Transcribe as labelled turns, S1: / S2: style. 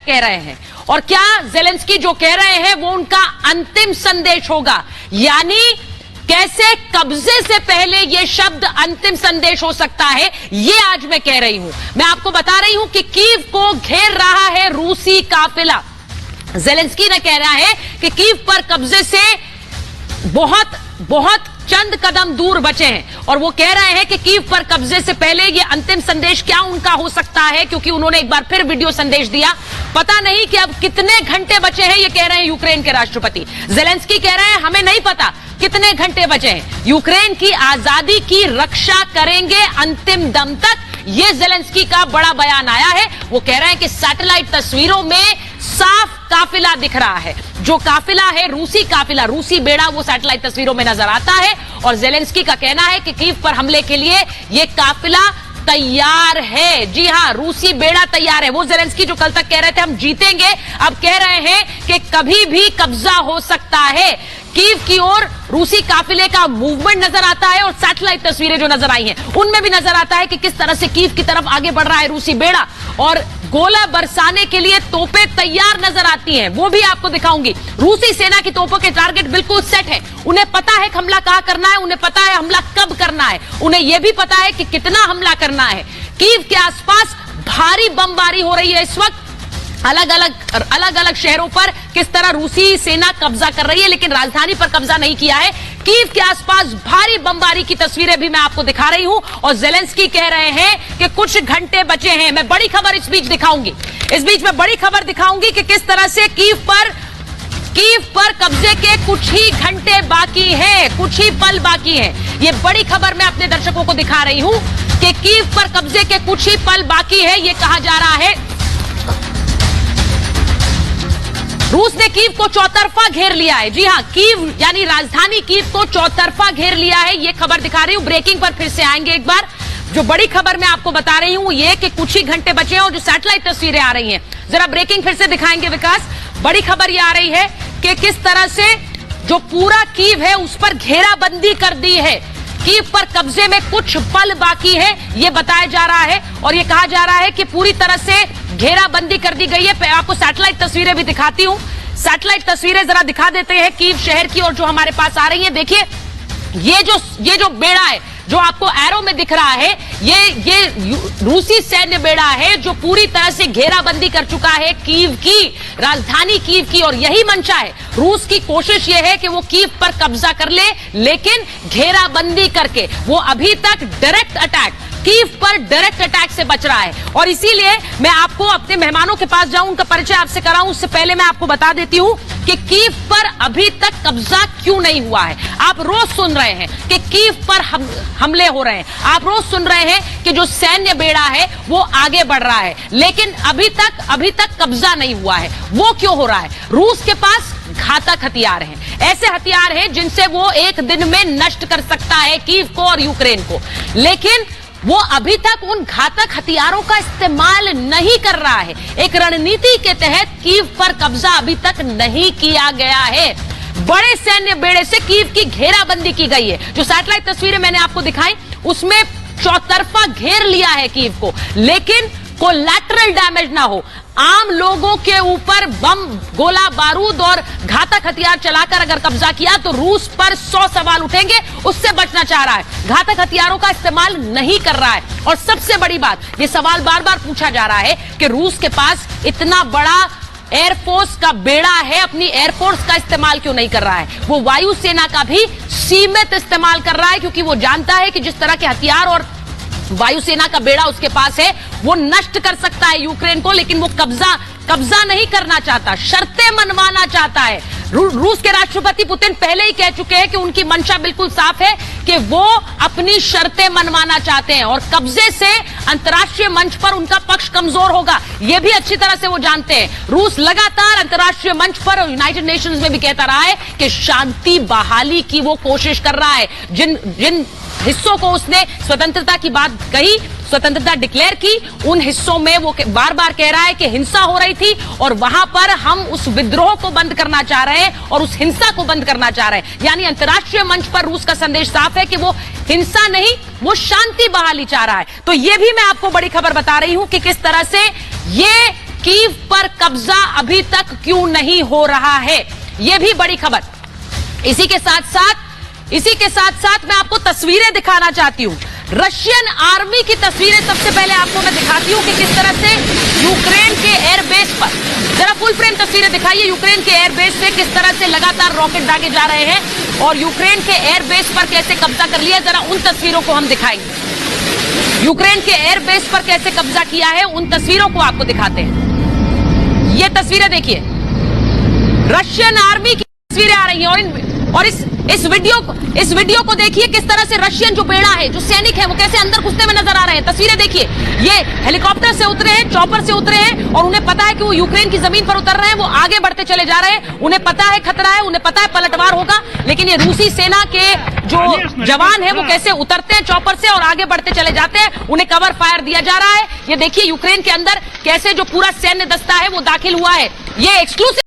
S1: कह रहे हैं और क्या ज़ेलेंस्की जो कह रहे हैं वो उनका अंतिम संदेश होगा, यानी कैसे कब्जे से पहले यह शब्द अंतिम संदेश हो सकता है, ये आज मैं कह रही हूं। मैं आपको बता रही हूं कि कीव को घेर रहा है रूसी काफिला। ज़ेलेंस्की ने कह रहा है कि कीव पर कब्जे से बहुत चंद कदम दूर बचे हैं और वो कह रहे हैं कि कीव पर कब्जे से पहले ये अंतिम संदेश क्या उनका हो सकता है, क्योंकि उन्होंने एक बार फिर वीडियो संदेश दिया। पता नहीं कि अब कितने घंटे बचे हैं, ये कह रहे हैं यूक्रेन के राष्ट्रपति। ज़ेलेंस्की कह रहे हैं हमें नहीं पता कितने घंटे बचे हैं, यूक्रेन की आजादी की रक्षा करेंगे अंतिम दम तक, ये ज़ेलेंस्की का बड़ा बयान आया है। वो कह रहे हैं कि सैटेलाइट तस्वीरों में साफ काफिला दिख रहा है, जो काफिला है रूसी काफिला, रूसी बेड़ा, वो सैटेलाइट तस्वीरों में नजर आता है और ज़ेलेंस्की का कहना है कि कीव पर हमले के लिए यह काफिला तैयार है। जी हां, रूसी बेड़ा तैयार है। वो ज़ेलेंस्की जो कल तक कह रहे थे हम जीतेंगे, अब कह रहे हैं कि कभी भी कब्जा हो सकता है। कीव की ओर रूसी काफिले का मूवमेंट नजर आता है और सैटेलाइट तस्वीरें जो नजर आई हैं उनमें भी नजर आता है कि किस तरह से कीव की तरफ आगे बढ़ रहा है रूसी बेड़ा और गोला बरसाने के लिए तोपें तैयार नजर आती हैं, वो भी आपको दिखाऊंगी। रूसी सेना की तोपों के टारगेट बिल्कुल सेट है, उन्हें पता है हमला कहां करना है, उन्हें पता है हमला कब करना है, उन्हें यह भी पता है कि कितना हमला करना है। कीव के आसपास भारी बमबारी हो रही है इस वक्त, अलग अलग शहरों पर किस तरह रूसी सेना कब्जा कर रही है, लेकिन राजधानी पर कब्जा नहीं किया है। कीव के आसपास भारी बमबारी की तस्वीरें भी मैं आपको दिखा रही हूं और ज़ेलेंस्की कह रहे हैं कि कुछ घंटे बचे हैं। मैं बड़ी खबर इस बीच दिखाऊंगी, इस बीच मैं बड़ी खबर दिखाऊंगी कि किस तरह से कीव पर कब्जे के कुछ ही घंटे बाकी हैं, कुछ ही पल बाकी हैं। ये बड़ी खबर मैं अपने दर्शकों को दिखा रही हूं कि कीव पर कब्जे के कुछ ही पल बाकी है। ये कहा जा रहा है रूस ने कीव को चौतरफा घेर लिया है। जी हां, कीव यानी राजधानी कीव को चौतरफा घेर लिया है। ये खबर दिखा रही हूं, ब्रेकिंग पर फिर से आएंगे एक बार। जो बड़ी खबर मैं आपको बता रही हूं ये कि कुछ ही घंटे बचे हैं और जो सैटेलाइट तस्वीरें आ रही हैं, जरा ब्रेकिंग फिर से दिखाएंगे विकास। बड़ी खबर ये आ रही है कि किस तरह से जो पूरा कीव है उस पर घेराबंदी कर दी है। कीव पर कब्जे में कुछ पल बाकी है ये बताया जा रहा है और ये कहा जा रहा है कि पूरी तरह से घेराबंदी कर दी गई है। मैं आपको सैटेलाइट तस्वीरें भी दिखाती हूं, सैटेलाइट तस्वीरें जरा दिखा देते हैं कीव शहर की और जो हमारे पास आ रही है। देखिए ये जो बेड़ा है जो आपको एरो में दिख रहा है, ये रूसी सैन्य बेड़ा है जो पूरी तरह से घेराबंदी कर चुका है कीव की, राजधानी कीव की, और यही मंशा है। रूस की कोशिश यह है कि वो कीव पर कब्जा कर ले, लेकिन घेराबंदी करके वो अभी तक डायरेक्ट अटैक, कीव पर डायरेक्ट अटैक से बच रहा है। और इसीलिए मैं आपको अपने मेहमानों के पास जाऊं, उनका परिचय आपसे कराऊं, उससे पहले मैं आपको बता देती हूं कि कीव पर अभी तक कब्जा क्यों नहीं हुआ है। आप रोज सुन रहे हैं कि कीव पर हमले हो रहे हैं, आप रोज सुन रहे हैं कि जो सैन्य बेड़ा है वो आगे बढ़ रहा है, लेकिन अभी तक कब्जा नहीं हुआ है। वो क्यों हो रहा है? रूस के पास घातक हथियार हैं, ऐसे हथियार हैं जिनसे वो एक दिन में नष्ट कर सकता है कीव को और यूक्रेन को, लेकिन वो अभी तक उन घातक हथियारों का इस्तेमाल नहीं कर रहा है। एक रणनीति के तहत कीव पर कब्जा अभी तक नहीं किया गया है। बड़े सैन्य बेड़े से कीव की घेराबंदी की गई है। जो सैटेलाइट तस्वीरें मैंने आपको दिखाई उसमें चौतरफा घेर लिया है कीव को, लेकिन कोलैटरल डैमेज ना हो, आम लोगों के ऊपर बम, गोला बारूद और घातक हथियार चलाकर अगर कब्जा किया तो रूस पर 100 सवाल उठेंगे, उससे बचना चाह रहा है। घातक हथियारों का इस्तेमाल नहीं कर रहा है और सबसे बड़ी बात, ये सवाल बार बार पूछा जा रहा है कि रूस के पास इतना बड़ा एयरफोर्स का बेड़ा है, अपनी एयरफोर्स का इस्तेमाल क्यों नहीं कर रहा है? वो वायुसेना का भी सीमित इस्तेमाल कर रहा है, क्योंकि वो जानता है कि जिस तरह के हथियार और वायुसेना का बेड़ा उसके पास है वो नष्ट कर सकता है यूक्रेन को, लेकिन वो कब्जा नहीं करना चाहता, शर्तें मनवाना चाहता है। रूस के राष्ट्रपति पुतिन पहले ही कह चुके हैं कि उनकी मंशा बिल्कुल साफ है कि वो अपनी शर्तें मनवाना चाहते हैं और कब्जे से अंतर्राष्ट्रीय मंच पर उनका पक्ष कमजोर होगा, यह भी अच्छी तरह से वो जानते हैं। रूस लगातार अंतर्राष्ट्रीय मंच पर और यूनाइटेड नेशंस में भी कहता रहा है कि शांति बहाली की वो कोशिश कर रहा है। जिन हिस्सों को उसने स्वतंत्रता की बात कही, स्वतंत्रता डिक्लेयर की, उन हिस्सों में वो बार बार कह रहा है कि हिंसा हो रही थी और वहां पर हम उस विद्रोह को बंद करना चाह रहे हैं और उस हिंसा को बंद करना चाह रहे हैं। यानी अंतर्राष्ट्रीय मंच पर रूस का संदेश साफ है कि वो हिंसा नहीं, वो शांति बहाली चाह रहा है। तो ये भी मैं आपको बड़ी खबर बता रही हूं कि किस तरह से ये कीव पर कब्जा अभी तक क्यों नहीं हो रहा है, यह भी बड़ी खबर। इसी के साथ साथ मैं आपको तस्वीरें दिखाना चाहती हूं, रशियन आर्मी की तस्वीरें सबसे पहले आपको मैं दिखाती हूं कि किस तरह से यूक्रेन के एयरबेस पर, जरा फुल फ्रेम तस्वीरें दिखाइए, यूक्रेन के एयरबेस से किस तरह से लगातार रॉकेट दागे जा रहे हैं और यूक्रेन के एयरबेस पर कैसे कब्जा कर लिया, जरा उन तस्वीरों को हम दिखाएंगे। यूक्रेन के एयरबेस पर कैसे कब्जा किया है, उन तस्वीरों को आपको दिखाते हैं। ये तस्वीरें देखिए, रशियन आर्मी की तस्वीरें आ रही हैं और इस वीडियो को देखिए किस तरह से रशियन जो बेड़ा है, जो सैनिक है, वो कैसे अंदर घुसते हुए नजर आ रहे हैं। तस्वीरें देखिए, ये हेलीकॉप्टर से उतरे हैं, चॉपर से उतरे हैं और उन्हें पता है कि वो यूक्रेन की जमीन पर उतर रहे हैं, वो आगे बढ़ते चले जा रहे हैं। उन्हें पता है खतरा है, उन्हें पता है पलटवार होगा, लेकिन ये रूसी सेना के जो जवान है वो कैसे उतरते हैं चॉपर से और आगे बढ़ते चले जाते हैं, उन्हें कवर फायर दिया जा रहा है। ये देखिए यूक्रेन के अंदर कैसे जो पूरा सैन्य दस्ता है वो दाखिल हुआ है। ये एक्सक्लूसिव